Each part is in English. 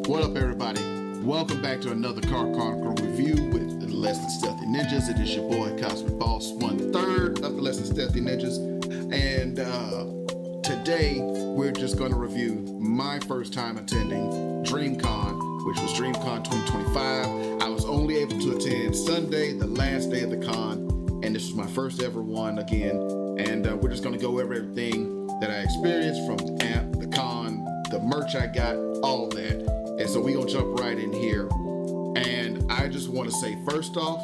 What up, everybody? Welcome back to another Car Chronicle review with the Less Than Stealthy Ninjas. It is your boy, Cosmic Boss, 1/3 of the Less Than Stealthy Ninjas. And today, we're just going to review my first time attending Dreamcon, which was Dreamcon 2025. I was only able to attend Sunday, the last day of the con, and this was my first ever one again. And we're just going to go over everything that I experienced from the app, the con, the merch I got, all that. And so we're going to jump right in here. And I just want to say, first off,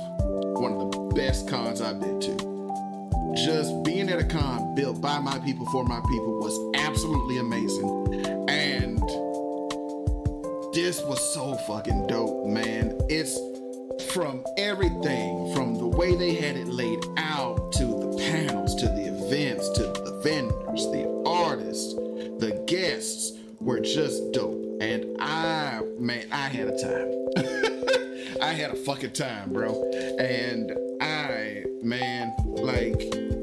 one of the best cons I've been to. Just being at a con built by my people, for my people, was absolutely amazing. And this was so fucking dope, man. It's from everything, from the way they had it laid out, to the panels, to the events, to the vendors, the artists, the guests were just dope. And I had a time. I had a fucking time, bro. And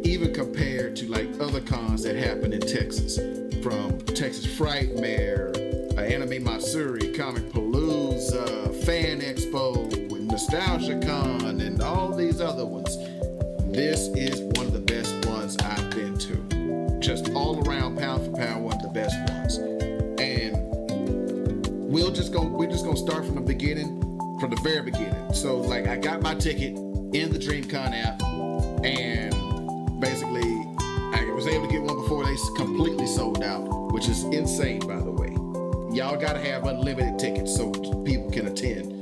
even compared to like other cons that happen in Texas, from Texas Frightmare, Anime Matsuri, Comic Palooza, Fan Expo, Nostalgia Con, and all these other ones, this is one of the best ones I've been to. Just all around, pound for pound, one of the best ones. And we're just gonna start from the beginning, from the very beginning. So like, I got my ticket in the Dreamcon app, and basically I was able to get one before they completely sold out, which is insane, by the way. Y'all gotta have unlimited tickets so people can attend.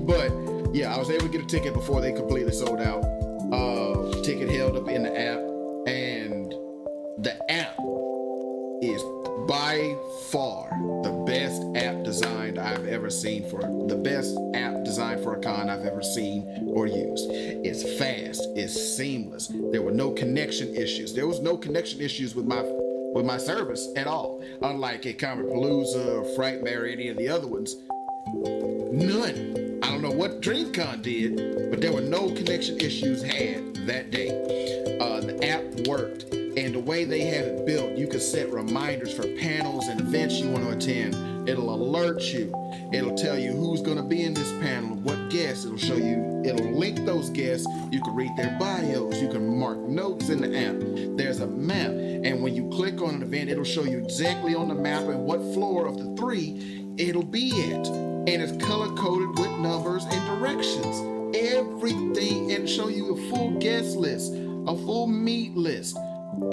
But yeah, I was able to get a ticket before they completely sold out. Ticket held up in the app, and the app is by far the best app designed I've ever seen for a con I've ever seen or used. It's fast, it's seamless. There were no connection issues. There was no connection issues with my service at all. Unlike at Comic Palooza, Frightmare, any of the other ones. None. I don't know what Dreamcon did, but there were no connection issues had that day. The app worked. And the way they have it built, you can set reminders for panels and events you want to attend. It'll alert you. It'll tell you who's going to be in this panel, what guests. It'll show you, it'll link those guests. You can read their bios. You can mark notes in the app. There's a map. And when you click on an event, it'll show you exactly on the map and what floor of the 3 it'll be at. And it's color-coded with numbers and directions. Everything. And show you a full guest list, a full meet list.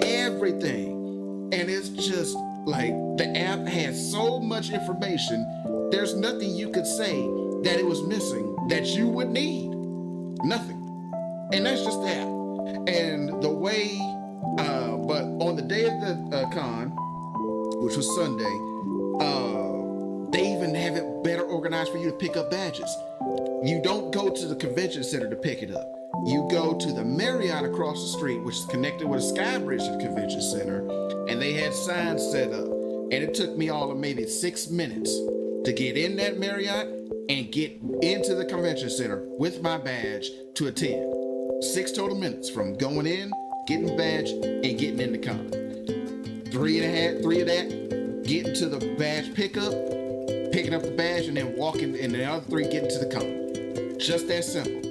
Everything. And it's just like, the app has so much information. There's nothing you could say that it was missing that you would need. Nothing. And that's just that. And the way, but on the day of the con, which was Sunday, they even have it better organized for you to pick up badges. You don't go to the convention center to pick it up. You go to the Marriott across the street, which is connected with a sky bridge to the convention center, and they had signs set up. And it took me all of maybe 6 minutes to get in that Marriott and get into the convention center with my badge to attend. 6 total minutes from going in, getting the badge, and getting in the con. 3 of that, getting to the badge pickup, picking up the badge, and then walking, and the other 3 getting to the con. Just that simple.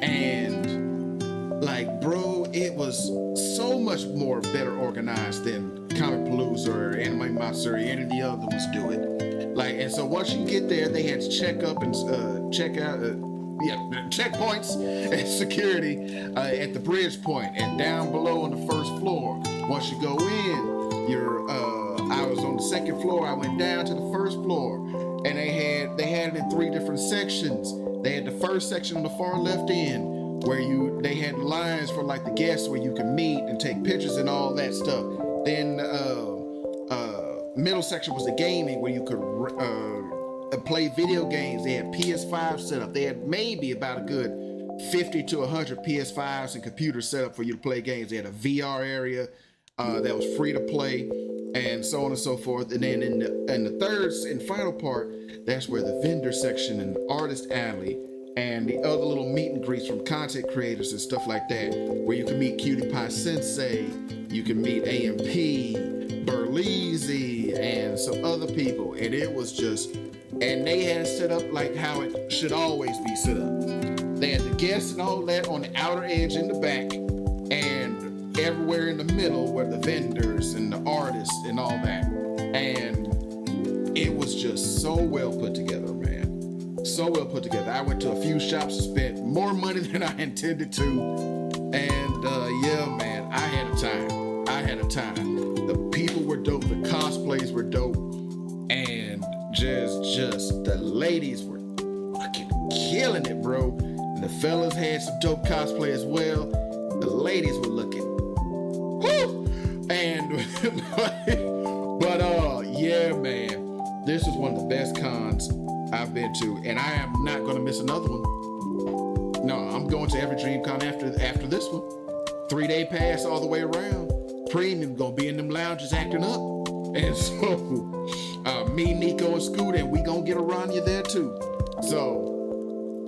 And like, bro, it was so much more better organized than Comic Palooza or Anime Matsuri, any of the other ones do it. Like, and so once you get there, they had to check up and check out, checkpoints and security at the bridge point and down below on the first floor. Once you go in, I was on the second floor. I went down to the first floor, and they had it in 3 different sections. They had the first section on the far left end, where they had lines for like the guests where you can meet and take pictures and all that stuff. Then middle section was the gaming, where you could play video games. They had PS5 set up. They had maybe about a good 50 to 100 PS5s and computers set up for you to play games. They had a VR area that was free to play, and so on and so forth. And then in the third and final part, that's where the vendor section and the artist alley and the other little meet and greets from content creators and stuff like that, where you can meet Cutie Pie Sensei, you can meet AMP, Burleezy, and some other people, and it was just, and they had it set up like how it should always be set up. They had the guests and all that on the outer edge in the back, and everywhere in the middle were the vendors and the artists and all that. And it was just so well put together, man. So well put together. I went to a few shops and spent more money than I intended to. And yeah, man, I had a time. The people were dope, the cosplays were dope, and just the ladies were fucking killing it, bro. And the fellas had some dope cosplay as well. The ladies were looking, whoo! And but yeah, man, this was one of the best cons I've been to, and I am not gonna miss another one. No, I'm going to every Dreamcon after this one. 3-day pass all the way around. Premium gonna be in them lounges acting up. And so me, Nico, and Scooter, and we gonna get around you there too. So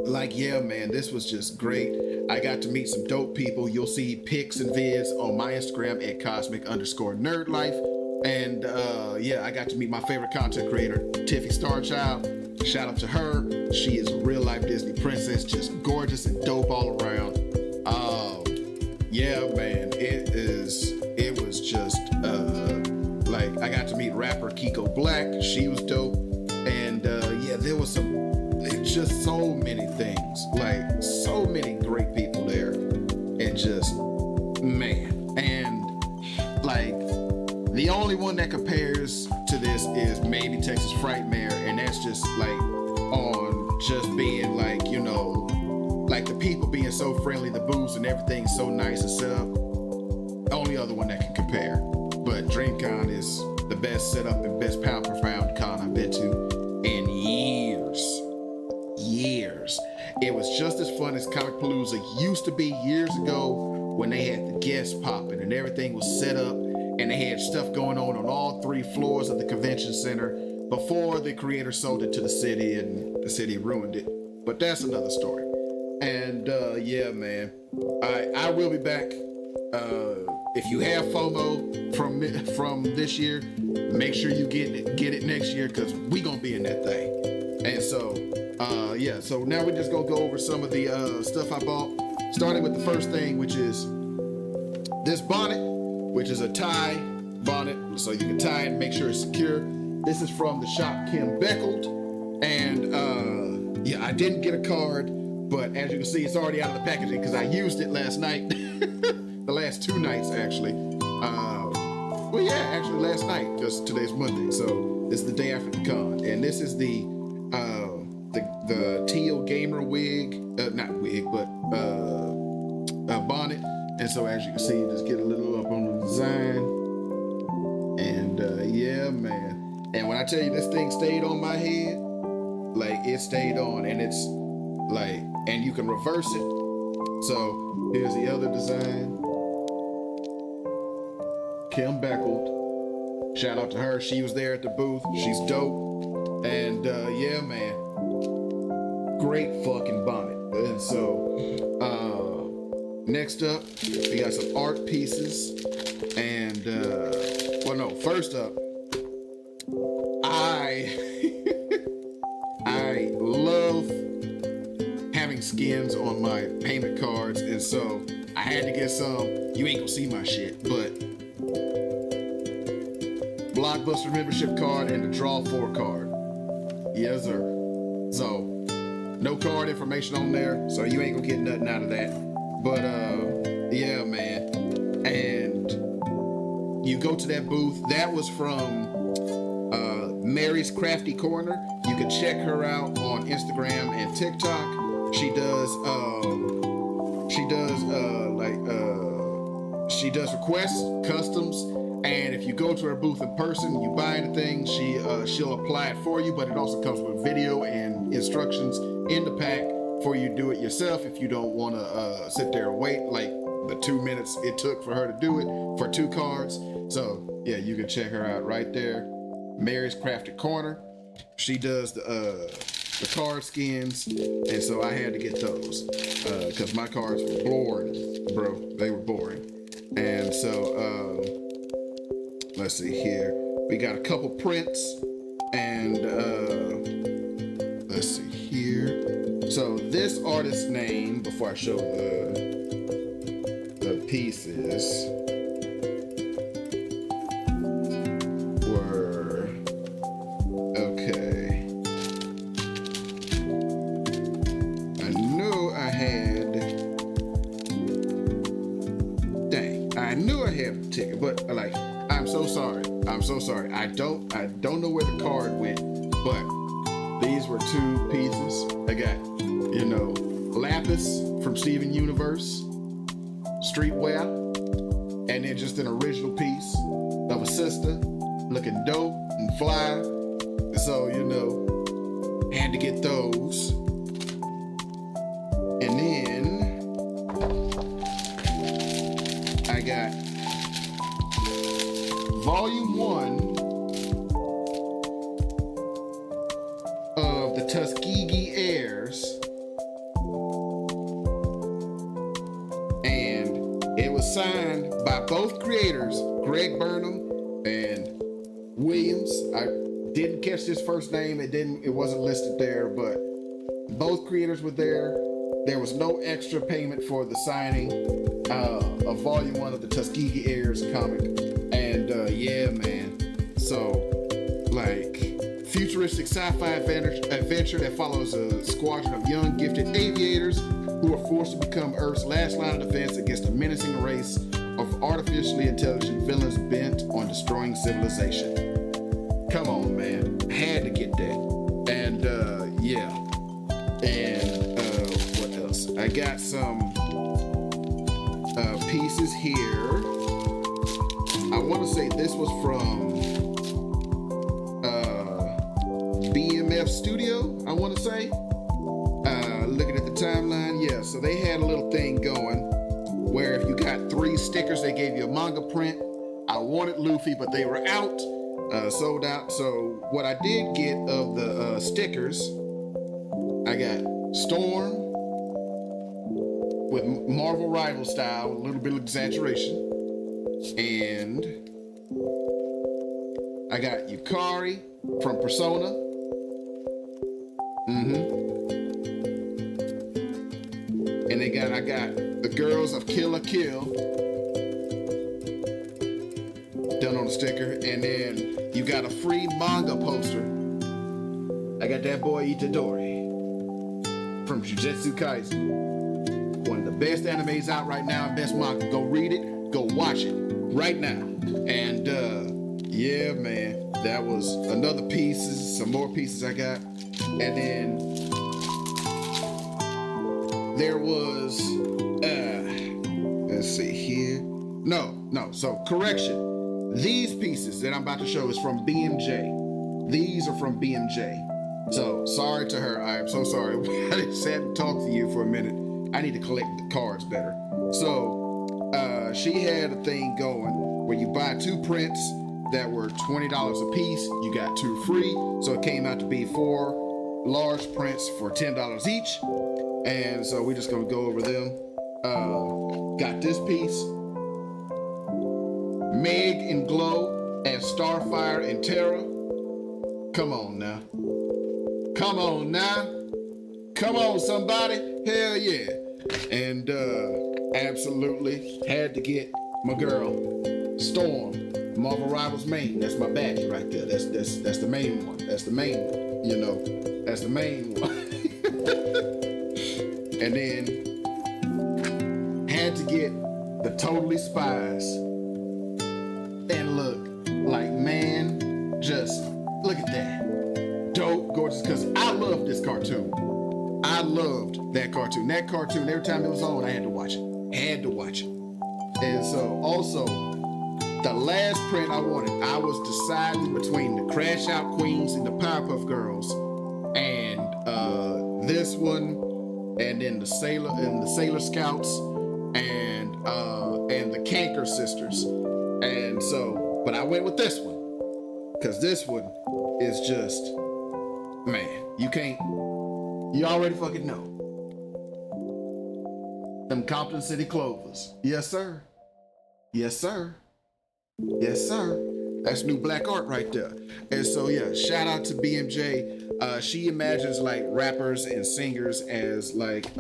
like, yeah, man, this was just great. I got to meet some dope people. You'll see pics and vids on my Instagram at cosmic_nerdlife. And yeah, I got to meet my favorite content creator, Tiffy Starchild. Shout out to her. She is a real life Disney princess, just gorgeous and dope all around. Yeah, man, it was just like, I got to meet rapper Kiko Black. She was dope. And yeah, there was just so many things, like so many great people there, and just, man. And like, the only one that compares to this is maybe Texas Frightmare, and that's just like on just being like, you know, like the people being so friendly, the booths and everything so nice and set up. Only other one that can compare. But Dreamcon is the best setup and best pound per pound con I've been to in years. It was just as fun as Comic Palooza used to be years ago, when they had the guests popping and everything was set up, and they had stuff going on all 3 floors of the convention center before the creator sold it to the city and the city ruined it. But that's another story. And yeah, man, I will be back. If you have FOMO from this year, make sure you get it next year, because we gonna be in that thing. And so yeah, so now we're just gonna go over some of the stuff I bought, starting with the first thing, which is this bonnet, which is a tie bonnet, so you can tie it and make sure it's secure. This is from the shop Kim Beckled, and yeah, I didn't get a card, but as you can see, it's already out of the packaging because I used it last night. The last 2 nights, actually. Well, yeah, actually last night, because today's Monday, so this is the day after the con. And this is the teal gamer wig, not wig, but bonnet. And so as you can see, just get a little up on the design. And yeah, man. And when I tell you this thing stayed on my head, like it stayed on, and it's like, and you can reverse it. So here's the other design. Kim Beckled. Shout out to her. She was there at the booth. She's dope. And yeah, man. Great fucking bonnet. And so next up, we got some art pieces. And well, no, first up, I love having skins on my payment cards, and so I had to get some. You ain't gonna see my shit, but Blockbuster membership card and the Draw 4 card. Yes, sir. So no card information on there, so you ain't gonna get nothing out of that. But yeah, man. And you go to that booth. That was from Mary's Crafty Corner. You can check her out on Instagram and TikTok. She does requests, customs, and if you go to her booth in person, you buy anything, she'll apply it for you. But it also comes with video and instructions in the pack for you to do it yourself if you don't want to sit there and wait like the 2 minutes it took for her to do it for 2 cards. So yeah, you can check her out right there, Mary's Crafted Corner. She does the card skins, and so I had to get those because my cards were boring, bro. They were boring. And so let's see here. We got a couple prints, and let's see here. So this artist's name, before I show the pieces, were okay. I knew I had. Dang, I knew I had a ticket, but like, I'm so sorry. I'm so sorry. I don't know where the card went, but these were two pieces. I got, you know, Lapis from Steven Universe, Streetwear, and then just an original piece of a sister looking dope and fly. So, you know, had to get those. And then I got Volume 1 of the Tuskegee Airs, and it was signed by both creators, Greg Burnham and Williams. I didn't catch his first name. It wasn't listed there, but both creators were there. There was no extra payment for the signing of Volume 1 of the Tuskegee Airs comic. And yeah, man. So, like, futuristic sci-fi adventure that follows a squadron of young, gifted aviators who are forced to become Earth's last line of defense against a menacing race of artificially intelligent villains bent on destroying civilization. Come on, man. Had to get that. And yeah. And what else? I got some pieces here. I want to say this was from BMF Studio, I want to say. Looking at the timeline, yeah, so they had a little thing going where if you got 3 stickers, they gave you a manga print. I wanted Luffy, but they were out, sold out. So what I did get of the stickers, I got Storm with Marvel Rival style, a little bit of exaggeration. And I got Yukari from Persona. And I got the girls of Kill la Kill done on the sticker. And then you got a free manga poster. I got that boy Itadori from Jujutsu Kaisen. One of the best animes out right now, best manga. Go read it, go watch it right now. And yeah, man, that was another pieces, some more pieces I got. And then there was let's see here. No, so correction. These pieces that I'm about to show is from BMJ. These are from BMJ. So sorry to her. I am so sorry. I just had to talk to you for a minute. I need to collect the cards better. So she had a thing going where you buy 2 prints that were $20 a piece. You got 2 free. So it came out to be 4 large prints for $10 each. And so we're just gonna go over them. Got this piece. Meg and Glow as Starfire and Terra. Come on now. Come on now. Come on, somebody. Hell yeah. And absolutely had to get my girl, Storm, Marvel Rivals main. That's my baddie right there. That's the main one. That's the main one. You know, that's the main one. And then had to get the Totally Spies. And look, like, man, just look at that. Dope, gorgeous, because I love this cartoon. I loved that cartoon. That cartoon, every time it was on, I had to watch it. Had to watch it. And so, also, the last print I wanted, I was deciding between the Crash Out Queens and the Powerpuff Girls, and this one, and then the Sailor Scouts, and the Kanker Sisters. And so, but I went with this one, because this one is just, man, you already fucking know. Them Compton City Clovers. Yes, sir. Yes, sir. Yes, sir. That's new black art right there. And so yeah, shout out to BMJ. She imagines like rappers and singers as like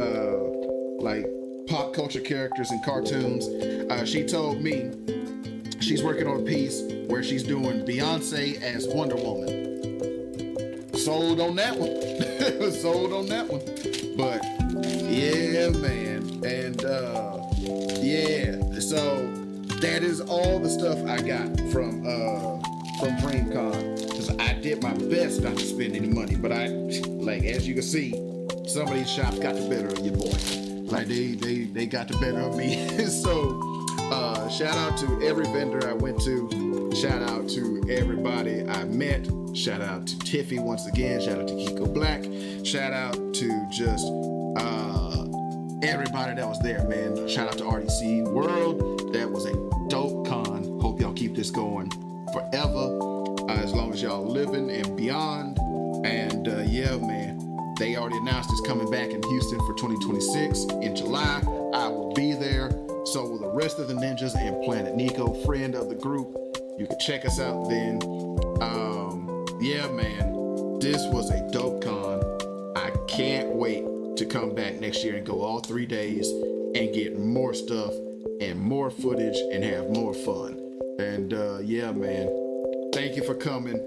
pop culture characters in cartoons. She told me she's working on a piece where she's doing Beyonce as Wonder Woman. Sold on that one. Sold on that one. But yeah, man. And yeah, so that is all the stuff I got from Dreamcon. Because I did my best not to spend any money, but I, like, as you can see, some of these shops got the better of your boy. Like they got the better of me. So shout out to every vendor I went to. Shout out to everybody I met. Shout out to Tiffy once again. Shout out to Kiko Black. Shout out to just everybody that was there, man. Shout out to RDC World. That was a dope con. Hope y'all keep this going forever, as long as y'all living and beyond. And yeah, man, they already announced it's coming back in Houston for 2026 in July. I will be there. So will the rest of the ninjas and Planet Nico, friend of the group. You can check us out then. Yeah, man, this was a dope con. I can't wait to come back next year and go all 3 days and get more stuff and more footage and have more fun. And yeah, man, thank you for coming.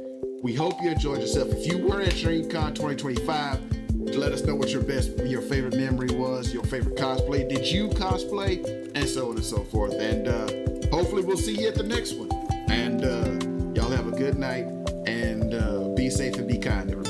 We hope you enjoyed yourself. If you were at DreamCon 2025, let us know what your favorite memory was, your favorite cosplay. Did you cosplay? And so on and so forth. And hopefully we'll see you at the next one. And y'all have a good night, and be safe and be kind, everybody.